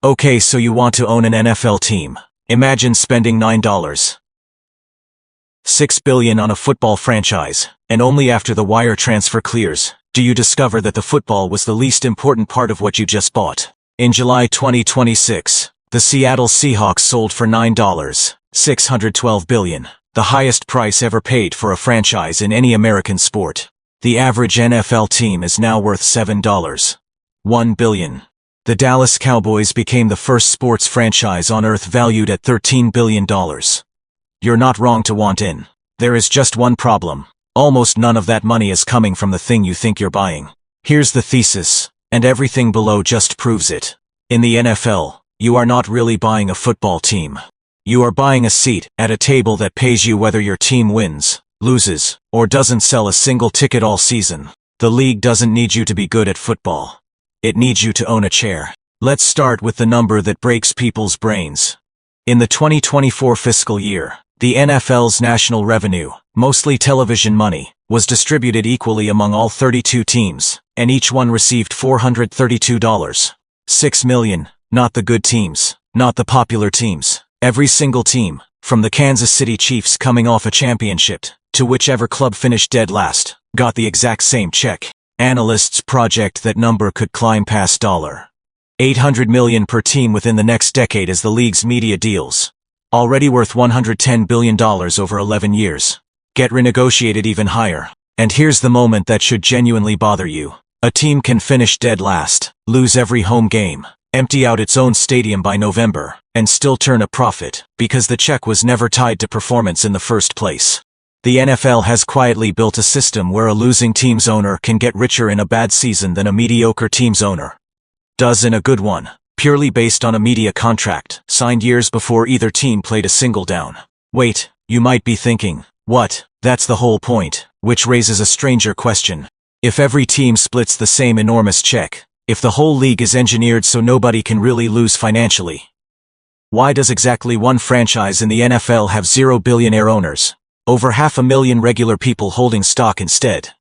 Okay, so you want to own an NFL team. Imagine spending $9.6 billion on a football franchise, and only after the wire transfer clears, do you discover that the football was the least important part of what you just bought. In July 2026, the Seattle Seahawks sold for $9.612 billion, the highest price ever paid for a franchise in any American sport. The average NFL team is now worth $7.1 billion. The Dallas Cowboys became the first sports franchise on earth valued at $13 billion. You're not wrong to want in. There is just one problem. Almost none of that money is coming from the thing you think you're buying. Here's the thesis, and everything below just proves it. In the NFL, you are not really buying a football team. You are buying a seat at a table that pays you whether your team wins, loses, or doesn't sell a single ticket all season. The league doesn't need you to be good at football. It needs you to own a chair. Let's start with the number that breaks people's brains. In the 2024 fiscal year, the NFL's national revenue, mostly television money, was distributed equally among all 32 teams, and each one received $432.6 million, not the good teams, not the popular teams. Every single team, from the Kansas City Chiefs coming off a championship, to whichever club finished dead last, got the exact same check. Analysts project that number could climb past $800 million per team within the next decade as the league's media deals, already worth $110 billion over 11 years, get renegotiated even higher. And here's the moment that should genuinely bother you. A team can finish dead last, lose every home game, empty out its own stadium by November, and still turn a profit, because the check was never tied to performance in the first place. The NFL has quietly built a system where a losing team's owner can get richer in a bad season than a mediocre team's owner does in a good one, purely based on a media contract signed years before either team played a single down. Wait, you might be thinking, what? That's the whole point, which raises a stranger question. If every team splits the same enormous check, if the whole league is engineered so nobody can really lose financially, why does exactly one franchise in the NFL have 0 billionaire owners? Over 500,000 regular people holding stock instead.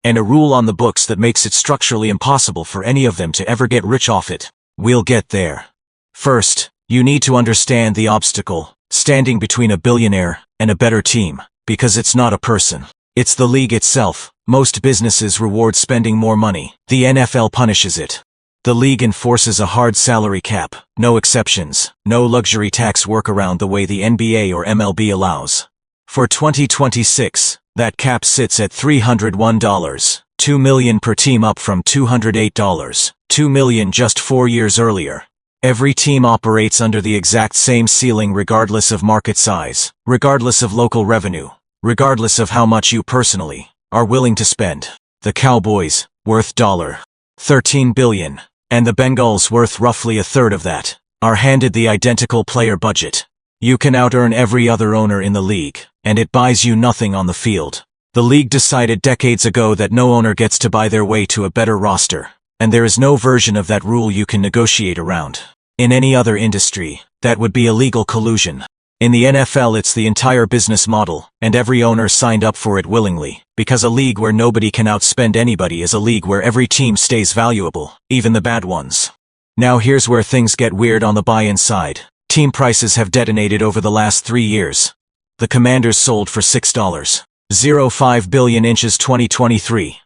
And a rule on the books that makes it structurally impossible for any of them to ever get rich off it. We'll get there. First, you need to understand the obstacle standing between a billionaire and a better team, because it's not a person. It's the league itself. Most businesses reward spending more money. The NFL punishes it. The league enforces a hard salary cap, no exceptions, no luxury tax workaround the way the NBA or MLB allows. For 2026, that cap sits at $301, $2 million per team, up from $208, $2 million just 4 years earlier. Every team operates under the exact same ceiling regardless of market size, regardless of local revenue, regardless of how much you personally are willing to spend. The Cowboys, worth $13 billion, and the Bengals, worth roughly a third of that, are handed the identical player budget. You can out-earn every other owner in the league, and it buys you nothing on the field. The league decided decades ago that no owner gets to buy their way to a better roster, and there is no version of that rule you can negotiate around. In any other industry, that would be illegal collusion. In the NFL, it's the entire business model, and every owner signed up for it willingly, because a league where nobody can outspend anybody is a league where every team stays valuable, even the bad ones. Now here's where things get weird on the buy-in side. Team prices have detonated over the last 3 years. The Commanders sold for $6.05 billion in 2023.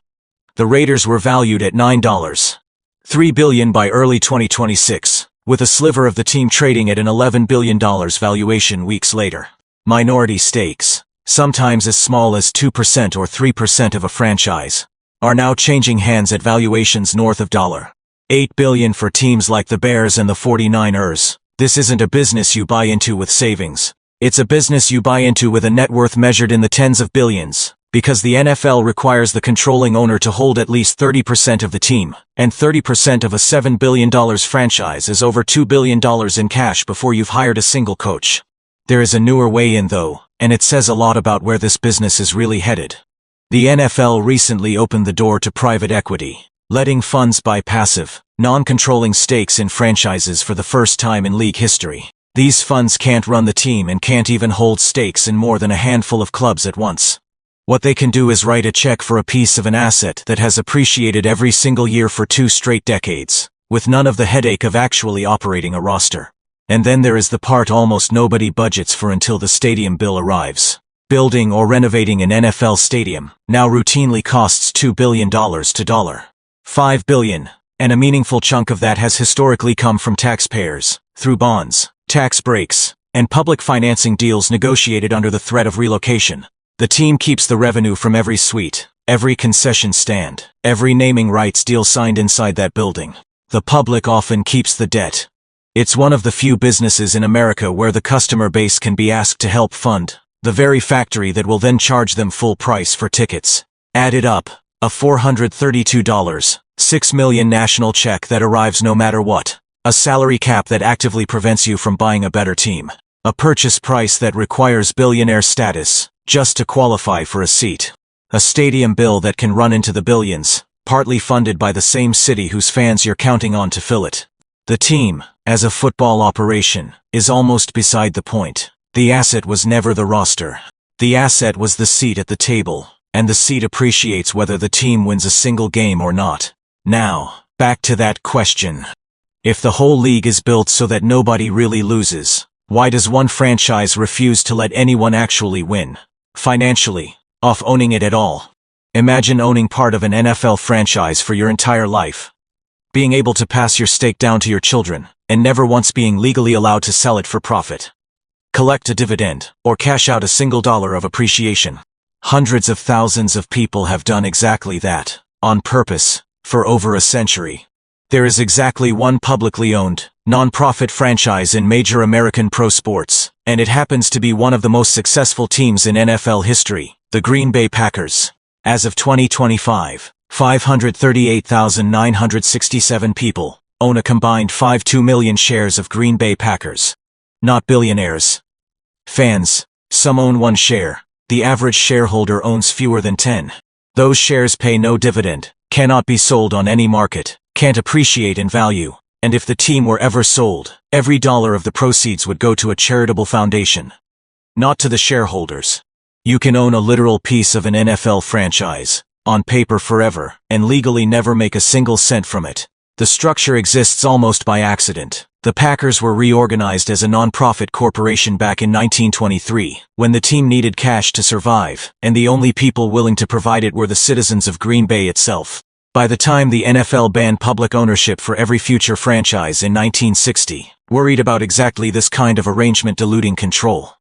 The Raiders were valued at $9.3 billion by early 2026, with a sliver of the team trading at an $11 billion valuation weeks later. Minority stakes, sometimes as small as 2% or 3% of a franchise, are now changing hands at valuations north of $8 billion for teams like the Bears and the 49ers. This isn't a business you buy into with savings. It's a business you buy into with a net worth measured in the tens of billions, because the NFL requires the controlling owner to hold at least 30% of the team, and 30% of a $7 billion franchise is over $2 billion in cash before you've hired a single coach. There is a newer way in though, and it says a lot about where this business is really headed. The NFL recently opened the door to private equity, letting funds buy passive, non-controlling stakes in franchises for the first time in league history. These funds can't run the team and can't even hold stakes in more than a handful of clubs at once. What they can do is write a check for a piece of an asset that has appreciated every single year for 2 straight decades, with none of the headache of actually operating a roster. And then there is the part almost nobody budgets for until the stadium bill arrives. Building or renovating an NFL stadium now routinely costs $2 billion to $5 billion, and a meaningful chunk of that has historically come from taxpayers, through bonds, tax breaks, and public financing deals negotiated under the threat of relocation. The team keeps the revenue from every suite, every concession stand, every naming rights deal signed inside that building. The public often keeps the debt. It's one of the few businesses in America where the customer base can be asked to help fund the very factory that will then charge them full price for tickets. Add it up, a $432, $6 million national check that arrives no matter what, a salary cap that actively prevents you from buying a better team, a purchase price that requires billionaire status just to qualify for a seat, a stadium bill that can run into the billions, partly funded by the same city whose fans you're counting on to fill it. The team, as a football operation, is almost beside the point. The asset was never the roster. The asset was the seat at the table, and the seat appreciates whether the team wins a single game or not. Now, back to that question. If the whole league is built so that nobody really loses, why does one franchise refuse to let anyone actually win? Financially, off owning it at all. Imagine owning part of an NFL franchise for your entire life. Being able to pass your stake down to your children, and never once being legally allowed to sell it for profit. Collect a dividend, or cash out a single dollar of appreciation. Hundreds of thousands of people have done exactly that, on purpose, for over a century. There is exactly one publicly owned, non-profit franchise in major American pro sports, and it happens to be one of the most successful teams in NFL history, the Green Bay Packers. As of 2025, 538,967 people own a combined 5.2 million shares of Green Bay Packers. Not billionaires. Fans, some own one share. The average shareholder owns fewer than 10. Those shares pay no dividend, cannot be sold on any market, can't appreciate in value, and if the team were ever sold, every dollar of the proceeds would go to a charitable foundation. Not to the shareholders. You can own a literal piece of an NFL franchise, on paper forever, and legally never make a single cent from it. The structure exists almost by accident. The Packers were reorganized as a non-profit corporation back in 1923, when the team needed cash to survive, and the only people willing to provide it were the citizens of Green Bay itself. By the time the NFL banned public ownership for every future franchise in 1960, worried about exactly this kind of arrangement diluting control.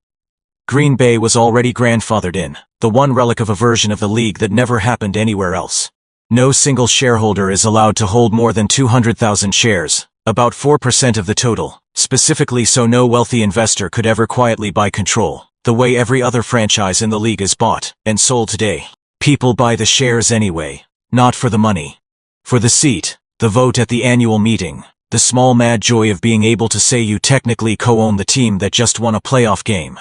Green Bay was already grandfathered in, the one relic of a version of the league that never happened anywhere else. No single shareholder is allowed to hold more than 200,000 shares, about 4% of the total, specifically so no wealthy investor could ever quietly buy control, the way every other franchise in the league is bought and sold today. People buy the shares anyway, not for the money. For the seat, the vote at the annual meeting, the small mad joy of being able to say you technically co-own the team that just won a playoff game.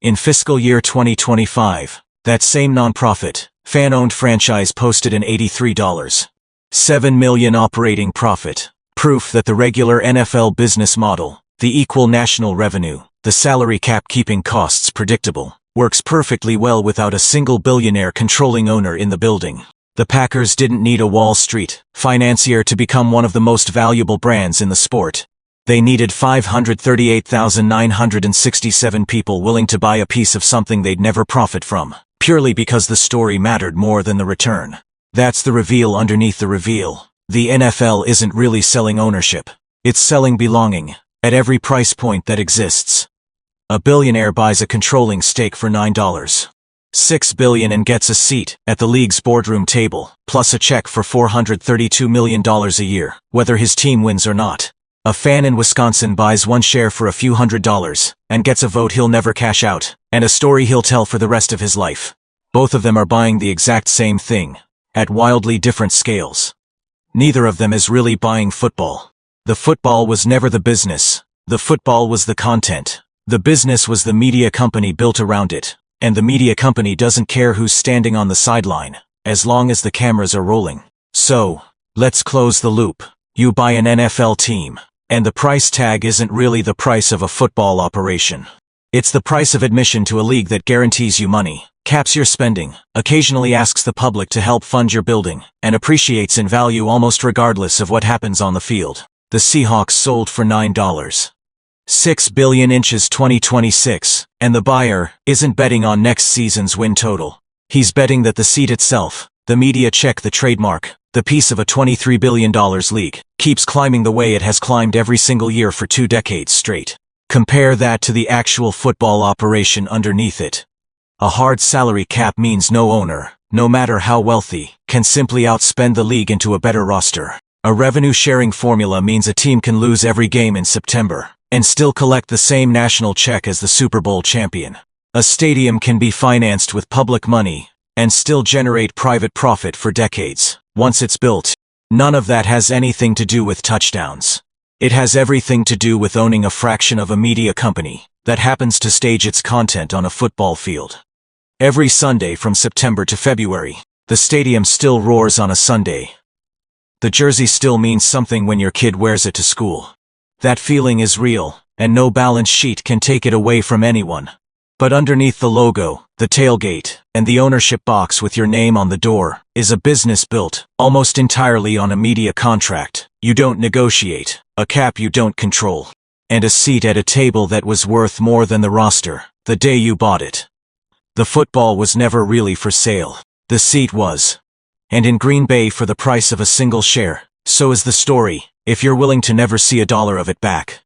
In fiscal year 2025, that same nonprofit, fan-owned franchise posted an $83.7 million operating profit, proof that the regular NFL business model, the equal national revenue, the salary cap keeping costs predictable, works perfectly well without a single billionaire controlling owner in the building. The Packers didn't need a Wall Street financier to become one of the most valuable brands in the sport. They needed 538,967 people willing to buy a piece of something they'd never profit from, purely because the story mattered more than the return. That's the reveal underneath the reveal. The NFL isn't really selling ownership. It's selling belonging, at every price point that exists. A billionaire buys a controlling stake for $9.6 billion and gets a seat at the league's boardroom table, plus a check for $432 million a year, whether his team wins or not. A fan in Wisconsin buys one share for a few $100s, and gets a vote he'll never cash out, and a story he'll tell for the rest of his life. Both of them are buying the exact same thing, at wildly different scales. Neither of them is really buying football. The football was never the business. The football was the content. The business was the media company built around it, and the media company doesn't care who's standing on the sideline, as long as the cameras are rolling. So, let's close the loop. You buy an NFL team, and the price tag isn't really the price of a football operation. It's the price of admission to a league that guarantees you money, caps your spending, occasionally asks the public to help fund your building, and appreciates in value almost regardless of what happens on the field. The Seahawks sold for $9.6 billion in 2026, and the buyer isn't betting on next season's win total. He's betting that the seat itself, the media check, the trademark, the piece of a $23 billion league, keeps climbing the way it has climbed every single year for 2 decades straight. Compare that to the actual football operation underneath it. A hard salary cap means no owner, no matter how wealthy, can simply outspend the league into a better roster. A revenue-sharing formula means a team can lose every game in September and still collect the same national check as the Super Bowl champion. A stadium can be financed with public money and still generate private profit for decades, once it's built. None of that has anything to do with touchdowns. It has everything to do with owning a fraction of a media company that happens to stage its content on a football field. Every Sunday from September to February, the stadium still roars on a Sunday. The jersey still means something when your kid wears it to school. That feeling is real, and no balance sheet can take it away from anyone. But underneath the logo, the tailgate, and the ownership box with your name on the door, is a business built almost entirely on a media contract you don't negotiate, a cap you don't control, and a seat at a table that was worth more than the roster the day you bought it. The football was never really for sale. The seat was. And in Green Bay for the price of a single share. So is the story, if you're willing to never see a dollar of it back.